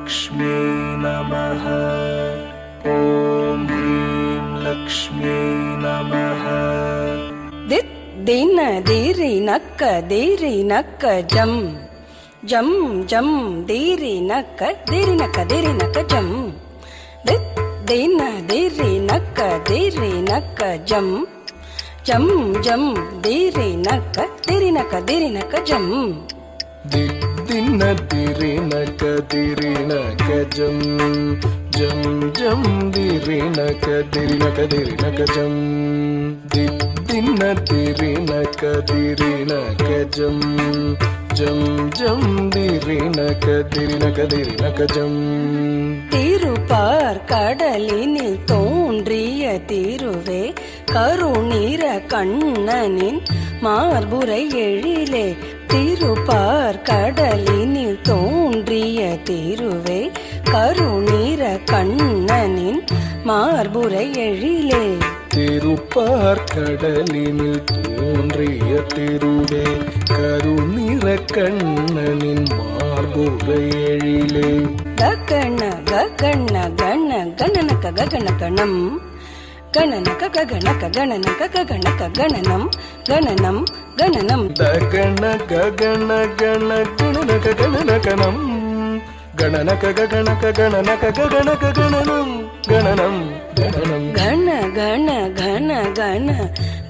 लक्ष्मी नमः। ॐ ह्रीं लक्ष्मी नमः। दित् दिन दीरि नक्क जम जम जम दीरि नक्क जम। दित् दिन दीरि नक्क जम जम जम दीरि नक्क जम। दिन दीरि नक्क जम जम जम दीरि नक्क जम। दिन दीरि नक्क जम जम जम दीरि नक्क जम। திருப்பார் கடலினில் தோன்றிய திருவே கருநீர கண்ணனின் மார்புரை எழிலே। திருப்பார் கடலினில் தோன்றிய திருவே கருநீர கண்ணனின் மார்புரை எழிலே। திருப்பார் கடலினில் தோன்றிய திருவே கருநிற கண்ணனின் மார்புரை எழிலே। ககன ககன கண கணனக ககன கணம் கணனக ககனக கணனக ககனக கணனம் கணனம் கணனம்। தகன ககன கண கணனக கணனகணம் கணனக ககனக கணனக ககனக கணனம் கணனம் கணனம்। கண கண கண கண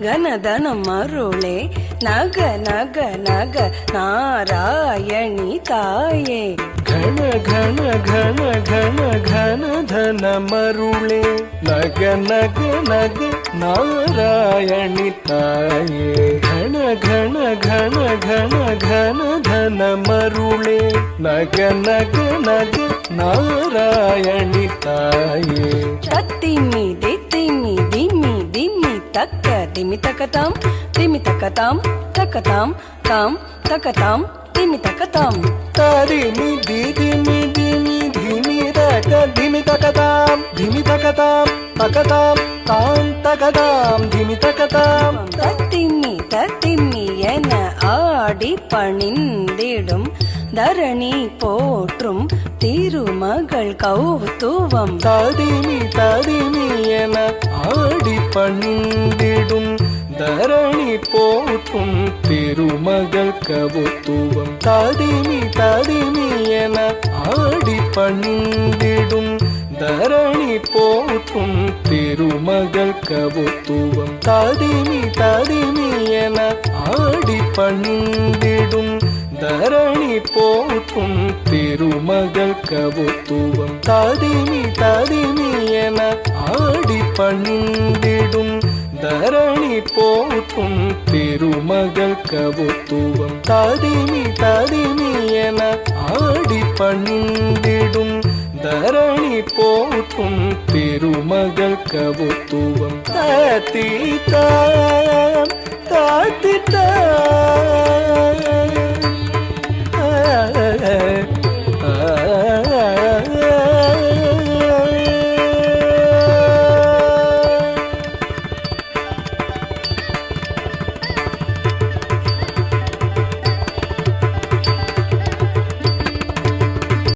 கணதனம் அருளே நக நக நக நாராயணி தாயே। கண கண கண கண கண தன மருளே நக நக நக நாராயணி தாயே। கண கண கண கண கண தன மருளே நக நக நக நாராயணி தாயே। தத்திமி தித்திமி திமி திமி தக்க திமி தக்கதாம் திமி தக்கதாம் தக்கதாம் தாம் தக்கதாம் திமி தக்கதாம்। தாரிமி திமி திமி திமி தக்க திமி தக்கதாம் திமி தக்கதாம் தக்கதாம் தாம் தக்கதாம் திமி தக்கதாம்। தத்திமி தத்திமி என ஆடி பணிந்திடும் தரணி போற்றும் திருமகள் கௌதுவம்। தாதிமி தாதிமி என ஆடி பணிந்திடும் தரணி போற்றும் திருமகள் கவுத்துவம்। தாதிமி தாதிமி என ஆடி பணிந்திடும் தரணி போற்றும் திருமகள் கவுத்துவம்। தாதிமி தாதிமி என ஆடி பணிந்திடும் தரணி போற்றும் திருமகள் கவுத்துவம்। தாதிமி தாதிமி என ஆடி பணிந்திடும் தரணி போற்றும் திருமகள் கவுத்துவம்। தாதிமி தாதிமி என ஆடி பணிந்திடும் தரணி போற்றும் திருமகள் கவுத்துவம்। தாத்தி தாம் தாத்தி தாம்